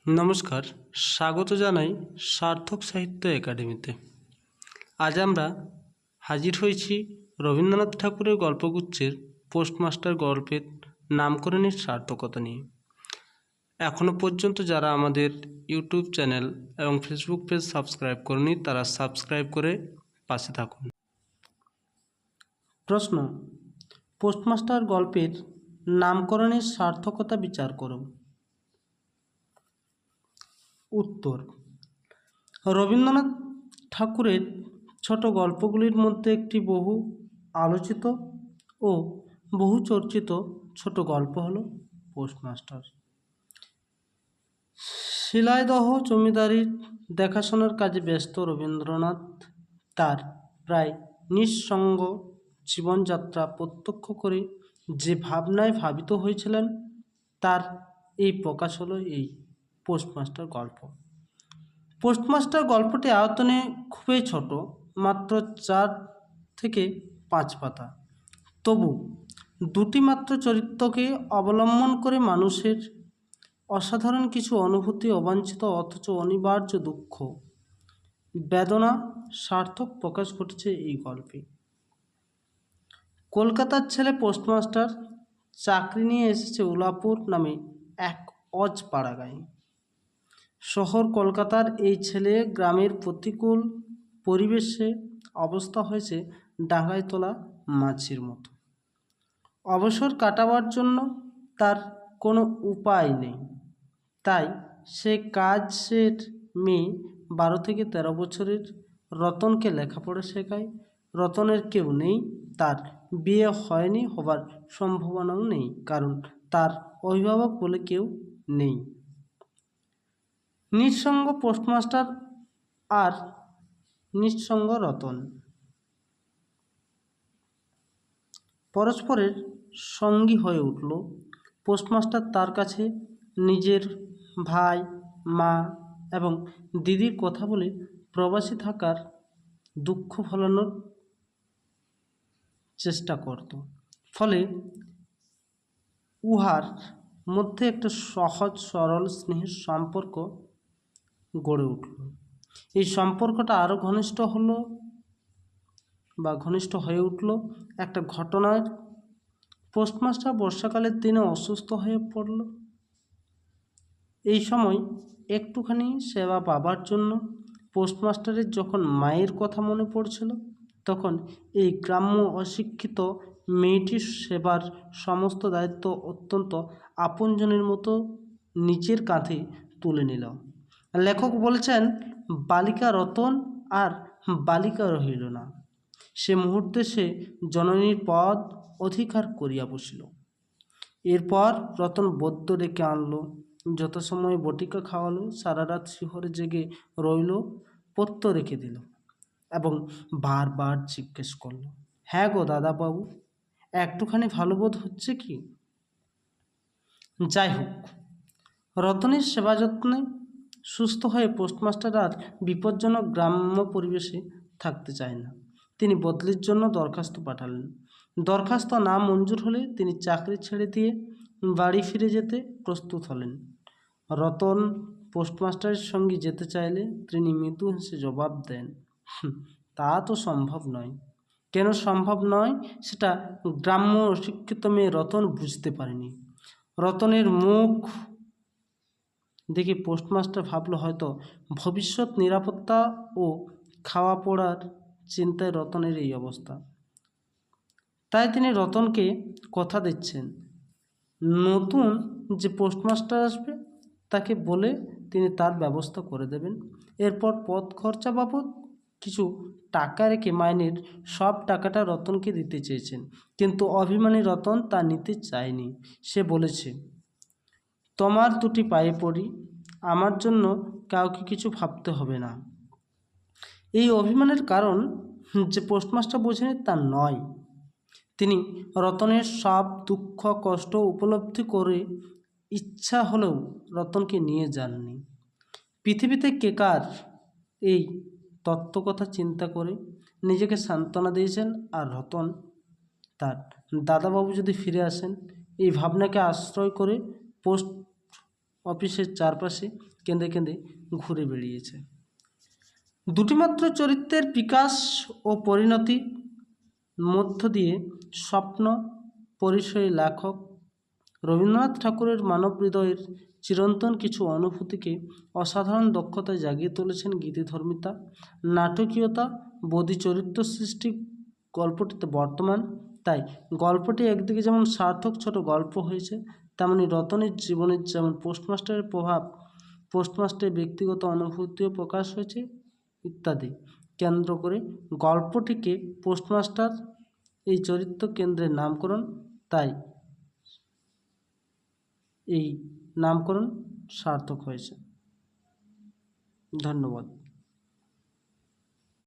নমস্কার, স্বাগত জানাই সার্থক সাহিত্য একাডেমিতে। আজ আমরা হাজির হয়েছি রবীন্দ্রনাথ ঠাকুরের গল্পগুচ্ছের পোস্টমাস্টার গল্পের নামকরণের সার্থকতা নিয়ে। এখনও পর্যন্ত যারা আমাদের ইউটিউব চ্যানেল এবং ফেসবুক পেজ সাবস্ক্রাইব করেনি তারা সাবস্ক্রাইব করে পাশে থাকুন। প্রশ্ন: পোস্টমাস্টার গল্পের নামকরণের সার্থকতা বিচার করো। উত্তর: রবীন্দ্রনাথ ঠাকুরের ছোট গল্পগুলির মধ্যে একটি বহু আলোচিত ও বহু চর্চিত ছোট গল্প হল পোস্টমাস্টার। শিলাইদহ জমিদারির দেখাশোনার কাজে ব্যস্ত রবীন্দ্রনাথ তার প্রায় নিঃসঙ্গ জীবনযাত্রা প্রত্যক্ষ করে যে ভাবনায় ভাবিত হয়েছিলেন তার এই প্রকাশ হলো এই পোস্টমাস্টার গল্প। পোস্টমাস্টার গল্পটি আয়তনে খুবই ছোট, মাত্র 4 থেকে 5 পাতা। তবু দুটি মাত্র চরিত্রকে অবলম্বন করে মানুষের অসাধারণ কিছু অনুভূতি, অবাঞ্ছিত অথচ অনিবার্য দুঃখ, বেদনা সার্থক প্রকাশ ঘটেছে এই গল্পে। কলকাতার ছেলে পোস্টমাস্টার চাকরি নিয়ে এসেছে উলাপুর নামে এক অজপাড়া গাঁয়ে। শহর কলকাতার এই ছেলে গ্রামের প্রতিকূল পরিবেশে অবস্থা হয়েছে ডাঙায় তোলা মাছির মতো। অবসর কাটাবার জন্য তার কোনো উপায় নেই, তাই সে কাজের মেয়ে 12 থেকে 13 বছরের রতনকে লেখাপড়া শেখায়। রতনের কেউ নেই, তার বিয়ে হয়নি, হবার সম্ভাবনাও নেই, কারণ তার অভিভাবক বলে কেউ নেই। নিঃসঙ্গ পোস্টমাস্টার আর নিঃসঙ্গ রতন পরস্পরের সঙ্গী হয়ে উঠল। পোস্টমাস্টার তার কাছে নিজের ভাই, মা এবং দিদির কথা বলে প্রবাসী থাকার দুঃখ ভোলানোর চেষ্টা করত। ফলে উহার মধ্যে একটা সহজ সরল স্নেহের সম্পর্ক গড়ে উঠল। এই সম্পর্কটা আরও ঘনিষ্ঠ হয়ে উঠল একটা ঘটনার। পোস্টমাস্টার বর্ষাকালের দিনে অসুস্থ হয়ে পড়ল। এই সময় একটুখানি সেবা পাবার জন্য পোস্টমাস্টারের যখন মায়ের কথা মনে পড়ছিল, তখন এই গ্রাম্য অশিক্ষিত মেয়েটির সেবার সমস্ত দায়িত্ব অত্যন্ত আপনজনের মতো নিজের কাঁধে তুলে নিল। লেখক বলছেন, বালিকা রতন আর বালিকা রহিল না। সে মুহূর্তে সে জননীর পদ অধিকার করিয়া বসিল। এরপর রতন বৈদ্য ডেকে আনলো, যথাসময়ে বটিকা খাওয়ালো, সারা রাত শিহরে জেগে রইল, পথ্য রেখে দিল এবং বারবার জিজ্ঞেস করল, হ্যাঁ গো দাদাবাবু, একটুখানি ভালো বোধ হচ্ছে কি? যাই হোক, রতনের সেবা যত্নে সুস্থ হয়ে পোস্টমাস্টার আর বিপজ্জনক গ্রাম্য পরিবেশে থাকতে চায় না। তিনি বদলির জন্য দরখাস্ত পাঠালেন। দরখাস্ত না মঞ্জুর হলে তিনি চাকরি ছেড়ে দিয়ে বাড়ি ফিরে যেতে প্রস্তুত হলেন। রতন পোস্টমাস্টারের সঙ্গে যেতে চাইলে তিনি মৃদু হেসে জবাব দেন, তা তো সম্ভব নয়। কেন সম্ভব নয় সেটা গ্রাম্য অশিক্ষিত মেয়ে রতন বুঝতে পারেনি। রতনের মুখ দেখে পোস্টমাস্টার ভাবল হয়তো ভবিষ্যৎ নিরাপত্তা ও খাওয়া পড়ার চিন্তায় রতনের এই অবস্থা। তাই তিনি রতনকে কথা দিচ্ছেন, নতুন যে পোস্টমাস্টার আসবে তাকে বলে তিনি তার ব্যবস্থা করে দেবেন। এরপর পথ খরচা বাবদ কিছু টাকা রেখে মাইনের সব টাকাটা রতনকে দিতে চেয়েছেন, কিন্তু অভিমানী রতন তা নিতে চায়নি। সে বলেছে, তোমার দুটি পায়ে পড়ি, আমার জন্য কাউকে কিছু ভাবতে হবে না। এই অভিমানের কারণ যে পোস্টমাস্টার বোঝেনি তা নয়। তিনি রতনের সব দুঃখ কষ্ট উপলব্ধি করে ইচ্ছা হলেও রতনকে নিয়ে যাননি। পৃথিবীতে কেকার এই তত্ত্বকথা চিন্তা করে নিজেকে সান্ত্বনা দিয়েছেন, আর রতন তার দাদাবাবু যদি ফিরে আসেন এই ভাবনাকে আশ্রয় করে অফিসের চারপাশে কেঁদে কেঁদে ঘুরে বেড়িয়েছে। দুটি মাত্র চরিত্রের বিকাশ ও পরিণতি মধ্য দিয়ে স্বপ্ন পরিসরে লেখক রবীন্দ্রনাথ ঠাকুরের মানব হৃদয়ের চিরন্তন কিছু অনুভূতিকে অসাধারণ দক্ষতায় জাগিয়ে তুলেছেন গীতিধর্মিতা, নাটকীয়তা, বদী চরিত্র সৃষ্টি গল্পটিতে বর্তমান। তাই গল্পটি একদিকে যেমন সার্থক ছোট গল্প হয়েছে, তেমনি রতনের জীবনের যেমন পোস্টমাস্টারের প্রভাব, পোস্টমাস্টারের ব্যক্তিগত অনুভূতিও প্রকাশ হয়েছে ইত্যাদি কেন্দ্র করে গল্পটিকে পোস্টমাস্টার এই চরিত্র কেন্দ্রের নামকরণ। তাই এই নামকরণ সার্থক হয়েছে। ধন্যবাদ।